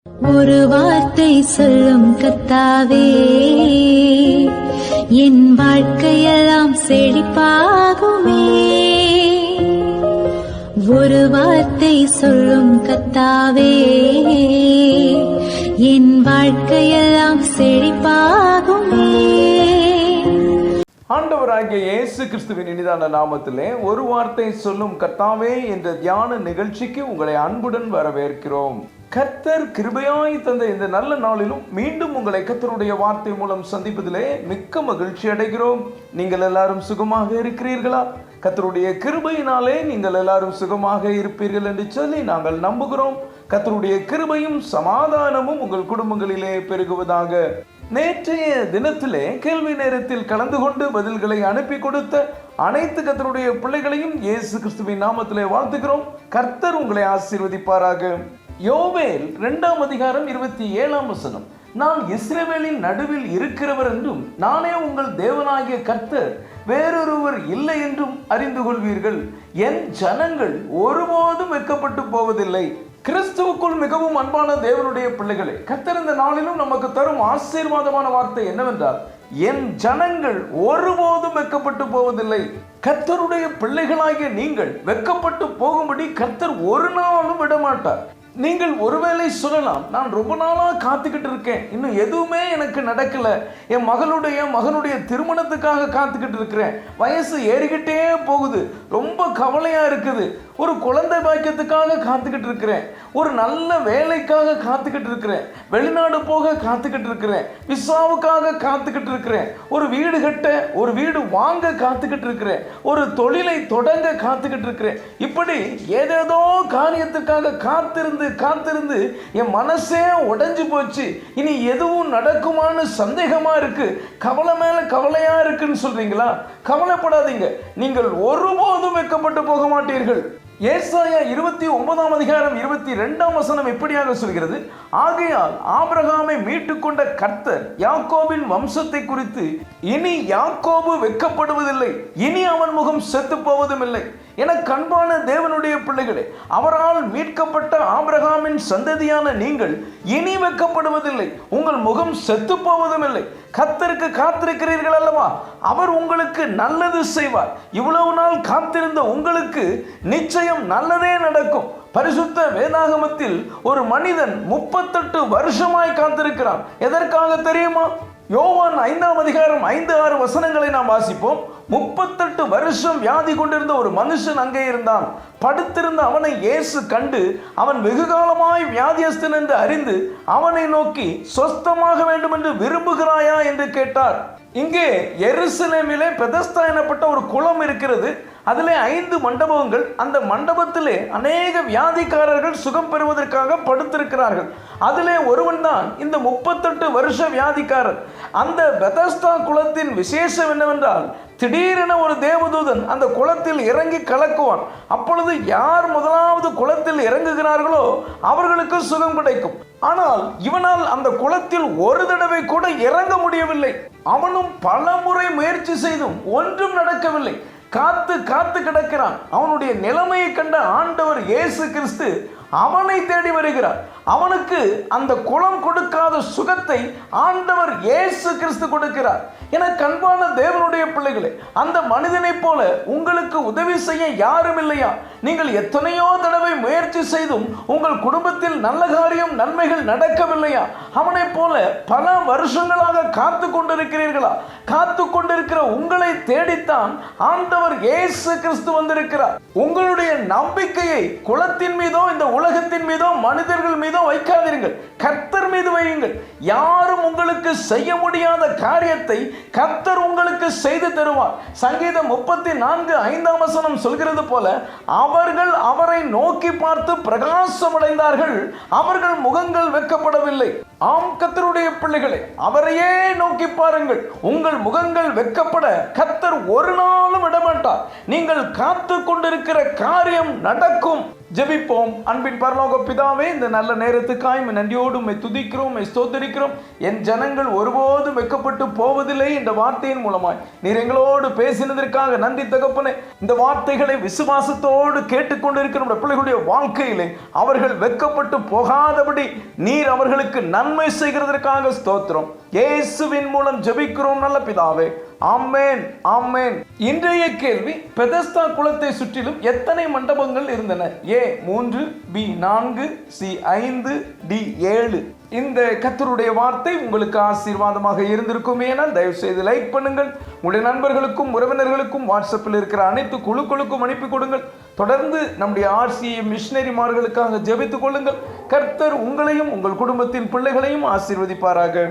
ஒரு வார்த்தை சொல்லும் கர்த்தாவே, என் வாழ்க்கையெல்லாம் செழிப்பாகுமே. ஒரு வார்த்தை சொல்லும் கர்த்தாவே, என் வாழ்க்கையெல்லாம் செழிப்பாகுமே. ஆண்டவராகிய இயேசு கிறிஸ்துவின் இனிதான நாமத்திலே ஒரு வார்த்தை சொல்லும் கர்த்தாவே என்ற தியான நிகழ்ச்சிக்கு உங்களை அன்புடன் வரவேற்கிறோம். கர்த்தர் கிருபையாய் தந்த இந்த நல்ல நாளிலும் மீண்டும் உங்களை கர்த்தருடைய வார்த்தை மூலம் சந்திப்பதிலே மிக்க மகிழ்ச்சி அடைகிறோம். நீங்கள் எல்லாரும் சுகமாக இருக்கிறீர்களா? கர்த்தருடைய கிருபையினாலே நீங்கள் எல்லாரும் சுகமாக இருப்பீர்கள் என்று சொல்லி நாங்கள் நம்புகிறோம். கர்த்தருடைய கிருபையும் சமாதானமும் உங்கள் குடும்பங்களிலே பெருகுவதாக. நேற்றைய தினத்திலே கேள்வி நேரத்தில் கலந்து கொண்டு பதில்களை அனுப்பி கொடுத்த அனைத்து கர்த்தருடைய பிள்ளைகளையும் இயேசு கிறிஸ்துவின் நாமத்திலே வாழ்த்துகிறோம். கர்த்தர் உங்களை ஆசீர்வதிப்பாராக. யோவேல் 2 அதிகாரம் 27 நான் இஸ்ரவேலின் நடுவில் இருக்கிறவர் என்றும் நானே உங்கள் தேவனாகிய கர்த்தர், வேறொருவர் இல்லை என்றும் அறிந்து கொள்வீர்கள். என் ஜனங்கள் ஒருபோதும் வெட்கப்பட்டு போவதில்லை. கிறிஸ்துவுக்குள் மிகவும் அன்பான தேவனுடைய பிள்ளைகளே, கர்த்தர் இந்த நாளிலும் நமக்கு தரும் ஆசீர்வாதமான வார்த்தை என்னவென்றால், என் ஜனங்கள் ஒருபோதும் வெட்கப்பட்டு போவதில்லை. கர்த்தருடைய பிள்ளைகளாகிய நீங்கள் வெட்கப்பட்டு போகும்படி கர்த்தர் ஒரு நாளும் விடமாட்டார். நீங்கள் ஒருவேளை சொல்லலாம், நான் ரொம்ப நாளாக காத்துக்கிட்டு இருக்கேன், இன்னும் எதுவுமே எனக்கு நடக்கல, என் மகனுடைய திருமணத்துக்காக காத்துக்கிட்டு இருக்கிறேன், வயசு ஏறிக்கிட்டே போகுது, ரொம்ப கவலையா இருக்குது, ஒரு குழந்தை பாக்கியத்துக்காக காத்துக்கிட்டு இருக்கிறேன், ஒரு நல்ல வேலைக்காக காத்துக்கிட்டு இருக்கிறேன், வெளிநாடு போக காத்துக்கிட்டு இருக்கிறேன், விசாவுக்காக காத்துக்கிட்டு இருக்கிறேன், ஒரு வீடு கட்ட, ஒரு வீடு வாங்க காத்துக்கிட்டு இருக்கிறேன், ஒரு தொழிலை தொடங்க காத்துக்கிட்டு இருக்கிறேன். இப்படி ஏதேதோ காரியத்துக்காக காத்திருந்து என் மனசே உடைஞ்சு போச்சு, இனி எதுவும் நடக்குமான்னு சந்தேகமா இருக்கு, கவலை மேல கவலையா இருக்குன்னு சொல்றீங்களா? கவலைப்படாதீங்க, நீங்கள் ஒருபோதும் வெட்கப்பட்டு போக மாட்டீர்கள். ஏசாயா 29 அதிகாரம் 22 இப்படியாக சொல்கிறது, ஆகையால் ஆபிரகாமை மீட்டுக் கொண்ட கர்த்தர் யாக்கோபின் வம்சத்தை குறித்து, இனி யாக்கோபு வெட்கப்படுவதில்லை, இனி அவன் முகம் செத்து போவதும் இல்லை. என கண்பான தேவனுடைய பிள்ளைகளே, அவரால் மீட்கப்பட்ட ஆபிரகாமின் சந்ததியான நீங்கள் இனி வெட்கப்படுவதில்லை, உங்கள் முகம் செத்து போவதும் இல்லை. கர்த்தருக்கு காத்திருக்கிறீர்கள் அல்லவா? அவர் உங்களுக்கு நல்லது செய்வார். இவ்வளவு நாள் காத்திருந்த உங்களுக்கு நிச்சயம் நல்லதே நடக்கும். பரிசுத்த வேதாகமத்தில் ஒரு மனிதன் 38 வருஷமாய் காத்திருக்கிறான். எதற்காக தெரியுமா? யோவான் 5 அதிகாரம் 5-6 நாம் வாசிப்போம். 38 வருஷம் வியாதி கொண்டிருந்த ஒரு மனுஷன் அங்கே இருந்தான். படுத்திருந்த அவனை இயேசு கண்டு, அவன் வெகு காலமாய் வியாதியஸ்தன் என்று அறிந்து அவனை நோக்கி, சொஸ்தமாக வேண்டும் என்று விரும்புகிறாயா என்று கேட்டார். இங்கே எருசலேமிலே பெதஸ்தா எனப்பட்ட ஒரு குளம் இருக்கிறது. அதிலே 5 மண்டபங்கள். அந்த மண்டபத்திலே அநேக வியாதிக்காரர்கள் சுகம் பெறுவதற்காக படுத்திருக்கிறார்கள். அதிலே ஒருவன் தான் இந்த 38 வருஷ வியாதிக்காரர். அந்த பெதஸ்தா குளத்தின் விசேஷம் என்னவென்றால், திடீரென ஒரு தேவதூதன் அந்த குளத்தில் இறங்கி கலக்குவான். அப்பொழுது யார் முதலாவது குளத்தில் இறங்குகிறார்களோ அவர்களுக்கு சுகம் கிடைக்கும். ஆனால் இவனால் அந்த குளத்தில் ஒரு தடவை கூட இறங்க முடியவில்லை. அவனும் பல முறை முயற்சி செய்தும் ஒன்றும் நடக்கவில்லை. காத்து கிடக்கிறான். அவனுடைய நிலைமையை கண்ட ஆண்டவர் இயேசு கிறிஸ்து அவனை தேடி வருகிறார். அவனுக்கு அந்த குளம் கொடுக்காத சுகத்தை ஆண்டவர் இயேசு கிறிஸ்து கொடுக்கிறார். என கண்பான தேவனுடைய பிள்ளைகளே, அந்த மனிதனைப் போல உங்களுக்கு உதவி செய்ய யாரும் இல்லையா? நீங்கள் எத்தனையோ தடவை முயற்சி செய்தும் உங்கள் குடும்பத்தில் நல்ல காரியம் நன்மைகள் நடக்கவில்லையா? அவனைப் போல பல வருஷங்களாக காத்து கொண்டிருக்கிறீர்களா? காத்து கொண்டிருக்கிற உங்களை தேடித்தான் ஆண்டவர் இயேசு கிறிஸ்து வந்திருக்கிறார். உங்களுடைய நம்பிக்கையை குளத்தின் மீதோ இந்த உலகத்தின் மீதோ மனிதர்கள் மீதோ வைக்காதீர்கள், கர்த்தர் மீது வையுங்கள். யாரும் உங்களுக்கு செய்ய முடியாத காரியத்தை கர்த்தர் உங்களுக்கு செய்து தருவார். சங்கீதம் 34:5 சொல்கிறது போல, அவர்கள் அவரை நோக்கி பார்த்து பிரகாசமடைந்தார்கள், அவர்கள் முகங்கள் வெட்கப்படவில்லை. ஆம் கர்த்தருடைய பிள்ளைகளே, அவரையே நோக்கி பாருங்கள், உங்கள் முகங்கள் வெட்கப்பட கர்த்தர் ஒரு நாளும் விடமாட்டார். நீங்கள் காத்து கொண்டிருக்கிற காரியம் நடக்கும். ஜெபிப்போம். அன்பின் பரலோக பிதாவே, இந்த நல்ல நேரத்துக்காய் நன்றியோடு உம்மை துதிக்கிறோம், உம்மை ஸ்தோத்திரிக்கிறோம். என் ஜனங்கள் ஒருபோதும் வெட்கப்பட்டு போவதில்லை என்ற வார்த்தையின் மூலமாய் நீர் எங்களோடு பேசினதற்காக நன்றி தகப்பனே. இந்த வார்த்தைகளை விசுவாசத்தோடு கேட்டுக்கொண்டிருக்கிற நம்முடைய பிள்ளைகளுடைய வாழ்க்கையிலே அவர்கள் வெட்கப்பட்டு போகாதபடி நீர் அவர்களுக்கு நன்மை செய்கிறதற்காக ஸ்தோத்திரம். இயேசுவின் மூலம் ஜெபிக்கிறோம் நல்ல பிதாவே, ஆமென், ஆமென். இன்றைய கேள்வி, பெதஸ்தா குளத்தை சுற்றிலும் எத்தனை மண்டபங்கள் இருந்தன? A 3, B 4, C 5, D 7. இந்த கர்த்தருடைய வார்த்தை உங்களுக்கு ஆசீர்வாதமாக இருந்திருக்கும். ஏனால் தயவு செய்து லைக் பண்ணுங்கள். உங்களுடைய நண்பர்களுக்கும் உறவினர்களுக்கும் வாட்ஸ்அப்பில் இருக்கிற அனைத்து குழுக்களுக்கும் அனுப்பி கொடுங்கள். தொடர்ந்து நம்முடைய RCA மிஷனரிமார்களுக்காக ஜெபித்துக் கொள்ளுங்கள். கர்த்தர் உங்களையும் உங்கள் குடும்பத்தின் பிள்ளைகளையும் ஆசீர்வதிப்பாராக.